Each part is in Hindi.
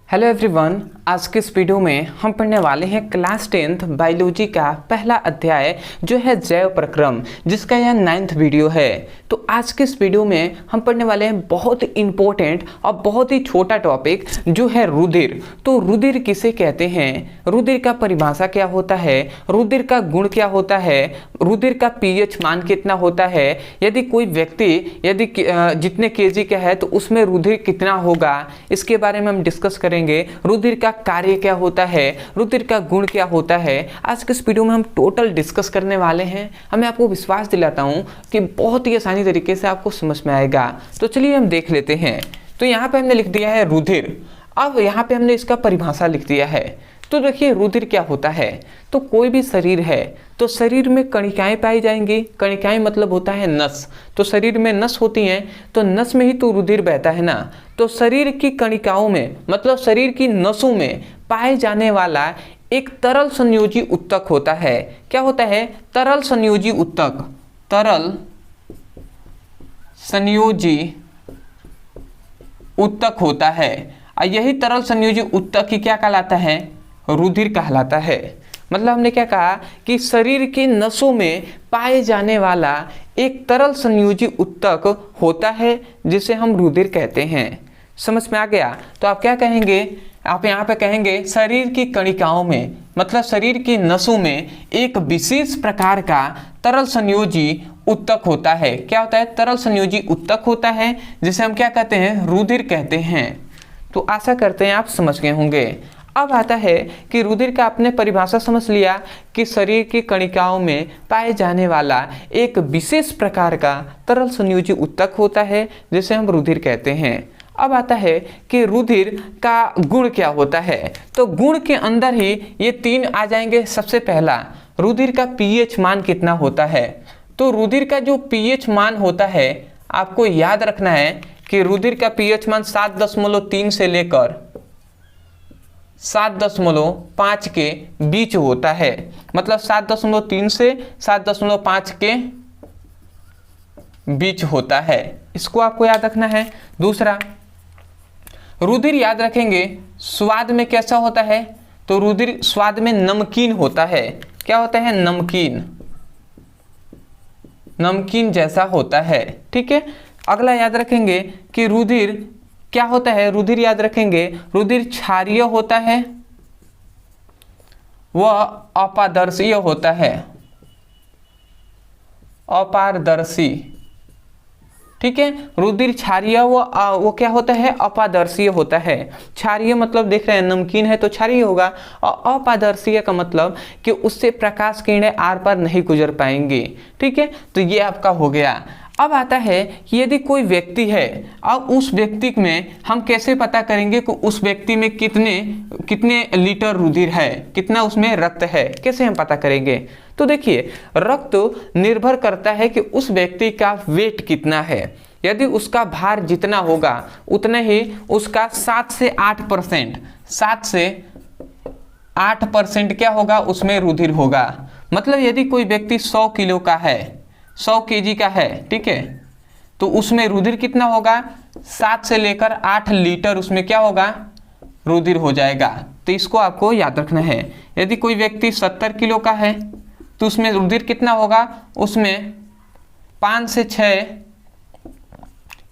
हेलो एवरीवन, आज के इस वीडियो में हम पढ़ने वाले हैं क्लास 10th बायोलॉजी का पहला अध्याय जो है जैव प्रक्रम, जिसका यह 9th वीडियो है। तो आज के इस वीडियो में हम पढ़ने वाले हैं बहुत इंपॉर्टेंट और बहुत ही छोटा टॉपिक जो है रुधिर। तो रुधिर किसे कहते हैं, रुधिर का परिभाषा क्या होता है, रुधिर का गुण क्या होता है, रुधिर का पीएच मान कितना होता है, यदि कोई व्यक्ति जितने केजी का है तो उसमें रुधिर कितना होगा, इसके बारे में हम डिस्कस करेंगे। रुधिर का कार्य क्या होता है, रुधिर का गुण क्या होता है, आज के इस वीडियो में हम टोटल डिस्कस करने वाले हैं। मैं आपको विश्वास दिलाता हूं कि बहुत ही आसानी तरीके से आपको समझ में आएगा। तो चलिए हम देख लेते हैं। तो यहाँ पे हमने लिख दिया है रुधिर। अब यहाँ पे हमने इसका परिभाषा लिख दिया है। तो देखिए रुधिर क्या होता है। तो कोई भी शरीर है तो शरीर में कणिकाएं पाई जाएंगी। कणिकाएं मतलब होता है नस। तो शरीर में नस होती हैं तो नस में ही तो रुधिर बहता है ना। तो शरीर की कणिकाओं में मतलब शरीर की नसों में पाए जाने वाला एक तरल संयोजी उत्तक होता है। क्या होता है? तरल संयोजी उत्तक। तरल संयोजी उत्तक होता है। यही तरल संयोजी उत्तक ही क्या कहलाता है? रुधिर कहलाता है। मतलब हमने क्या कहा कि शरीर के नसों में पाए जाने वाला एक तरल संयोजी उत्तक होता है जिसे हम रुधिर कहते हैं। समझ में आ गया? तो आप क्या कहेंगे? आप यहाँ पे कहेंगे शरीर की कणिकाओं में मतलब शरीर की नसों में एक विशेष प्रकार का तरल संयोजी उत्तक होता है। क्या होता है? तरल संयोजी उत्तक होता है जिसे हम क्या कहते हैं? रुधिर कहते हैं। तो आशा करते हैं आप समझ गए होंगे। अब आता है कि रुधिर का आपने परिभाषा समझ लिया कि शरीर की कणिकाओं में पाए जाने वाला एक विशेष प्रकार का तरल संयोजी उत्तक होता है जिसे हम रुधिर कहते हैं। अब आता है कि रुधिर का गुण क्या होता है। तो गुण के अंदर ही ये तीन आ जाएंगे। सबसे पहला, रुधिर का पीएच मान कितना होता है। तो रुधिर का जो पीएच मान होता है आपको याद रखना है कि रुधिर का पीएच मान 7.3 से लेकर 7.5 के बीच होता है। मतलब 7.3 से 7.5 के बीच होता है। इसको आपको याद रखना है। दूसरा, रुधिर याद रखेंगे स्वाद में कैसा होता है। तो रुधिर स्वाद में नमकीन होता है। क्या होता है? नमकीन। नमकीन जैसा होता है। ठीक है। अगला याद रखेंगे कि रुधिर क्या होता है। रुधिर याद रखेंगे रुधिर क्षारीय होता है, वह अपारदर्शी होता है। अपारदर्शी। ठीक है। रुधिर क्षारीय वो क्या होता है? अपारदर्शीय होता है। क्षारीय मतलब देख रहे हैं नमकीन है तो क्षारीय होगा, और अपारदर्शीय का मतलब कि उससे प्रकाश किरणें आर पार नहीं गुजर पाएंगी। ठीक है। तो ये आपका हो गया। अब आता है कि यदि कोई व्यक्ति है और उस व्यक्ति में हम कैसे पता करेंगे कि उस व्यक्ति में कितने लीटर रुधिर है, कितना उसमें रक्त है, कैसे हम पता करेंगे। तो देखिए रक्त निर्भर करता है कि उस व्यक्ति का वेट कितना है। यदि उसका भार जितना होगा उतने ही उसका 7 से 8% क्या होगा? उसमें रुधिर होगा। मतलब यदि कोई व्यक्ति 100 किलो का है, 100 केजी का है, ठीक है, तो उसमें रुधिर कितना होगा? 7 से लेकर 8 लीटर उसमें क्या होगा? रुधिर हो जाएगा। तो इसको आपको याद रखना है। यदि कोई व्यक्ति 70 किलो का है तो उसमें रुधिर कितना होगा? उसमें 5 से 6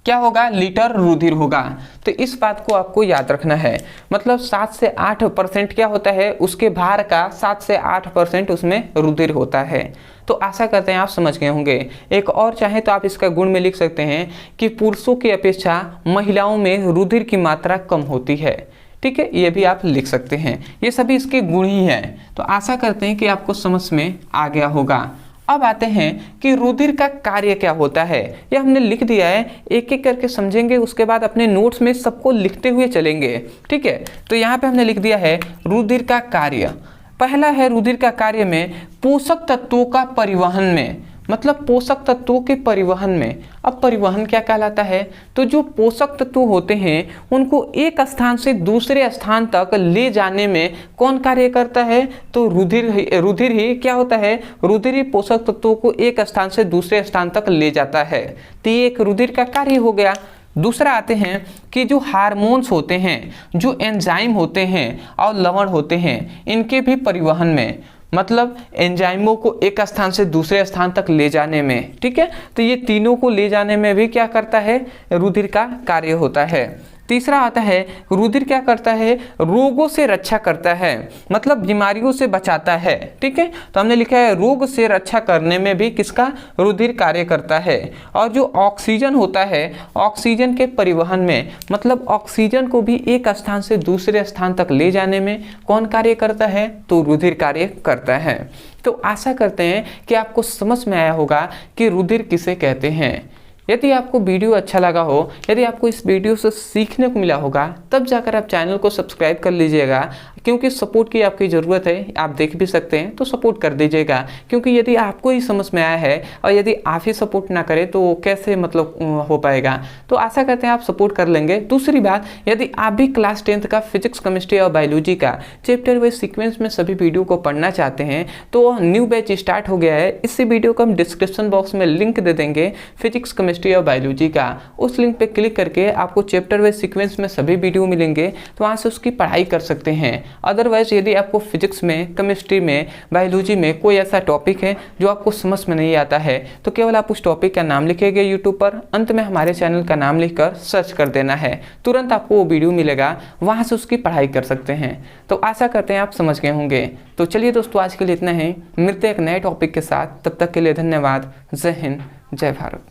क्या होगा? लीटर रुधिर होगा। तो इस बात को आपको याद रखना है। मतलब 7 से 8% क्या होता है? उसके भार का 7 से 8% उसमें रुधिर होता है। तो आशा करते हैं आप समझ गए होंगे। एक और चाहे तो आप इसका गुण में लिख सकते हैं कि पुरुषों की अपेक्षा महिलाओं में रुधिर की मात्रा कम होती है। ठीक है, ये भी आप लिख सकते हैं। ये सभी इसके गुण ही हैं। तो आशा करते हैं कि आपको समझ में आ गया होगा। अब आते हैं कि रुधिर का कार्य क्या होता है। यह हमने लिख दिया है, एक एक करके समझेंगे, उसके बाद अपने नोट्स में सबको लिखते हुए चलेंगे। ठीक है। तो यहाँ पे हमने लिख दिया है रुधिर का कार्य। पहला है रुधिर का कार्य में पोषक तत्वों का परिवहन में, मतलब पोषक तत्वों के परिवहन में। अब परिवहन क्या कहलाता है? तो जो पोषक तत्व होते हैं उनको एक स्थान से दूसरे स्थान तक ले जाने में कौन कार्य करता है? तो रुधिर ही क्या होता है? रुधिर ही पोषक तत्वों को एक स्थान से दूसरे स्थान तक ले जाता है। तो ये एक रुधिर का कार्य हो गया। दूसरा आते हैं कि जो हार्मोन्स होते हैं, जो एंजाइम होते हैं और लवण होते हैं, इनके भी परिवहन में, मतलब एंजाइमों को एक स्थान से दूसरे स्थान तक ले जाने में, ठीक है, तो ये तीनों को ले जाने में भी क्या करता है, रुधिर का कार्य होता है। तीसरा आता है रुधिर क्या करता है, रोगों से रक्षा करता है, मतलब बीमारियों से बचाता है, ठीक है, तो हमने लिखा है रोग से रक्षा करने में भी किसका, रुधिर कार्य करता है। और जो ऑक्सीजन होता है, ऑक्सीजन के परिवहन में, मतलब ऑक्सीजन को भी एक स्थान से दूसरे स्थान तक ले जाने में कौन कार्य करता है, तो रुधिर कार्य करता है। तो आशा करते हैं कि आपको समझ में आया होगा कि रुधिर किसे कहते हैं। यदि आपको वीडियो अच्छा लगा हो, यदि आपको इस वीडियो से सीखने को मिला होगा, तब जाकर आप चैनल को सब्सक्राइब कर लीजिएगा, क्योंकि सपोर्ट की आपकी ज़रूरत है। आप देख भी सकते हैं तो सपोर्ट कर दीजिएगा, क्योंकि यदि आपको ही समझ में आया है और यदि आप ही सपोर्ट ना करें तो कैसे मतलब हो पाएगा। तो आशा करते हैं आप सपोर्ट कर लेंगे। दूसरी बात, यदि आप भी क्लास 10th का फिजिक्स, केमिस्ट्री और बायोलॉजी का चैप्टर वाइज सीक्वेंस में सभी वीडियो को पढ़ना चाहते हैं तो न्यू बैच स्टार्ट हो गया है। इसी वीडियो को हम डिस्क्रिप्शन बॉक्स में लिंक दे देंगे फिजिक्स, केमिस्ट्री और बायोलॉजी का। उस लिंक पे क्लिक करके आपको चैप्टर वाइज सीक्वेंस में सभी वीडियो मिलेंगे, तो वहाँ से उसकी पढ़ाई कर सकते हैं। अदरवाइज यदि आपको फिजिक्स में, केमिस्ट्री में, बायोलॉजी में कोई ऐसा टॉपिक है जो आपको समझ में नहीं आता है, तो केवल आप उस टॉपिक का नाम लिखेंगे यूट्यूब पर, अंत में हमारे चैनल का नाम लिखकर सर्च कर देना है, तुरंत आपको वो वीडियो मिलेगा, वहाँ से उसकी पढ़ाई कर सकते हैं। तो आशा करते हैं आप समझ गए होंगे। तो चलिए दोस्तों, आज के लिए इतना ही, मिलते हैं एक नए टॉपिक के साथ। तब तक के लिए धन्यवाद। जय हिंद, जय भारत।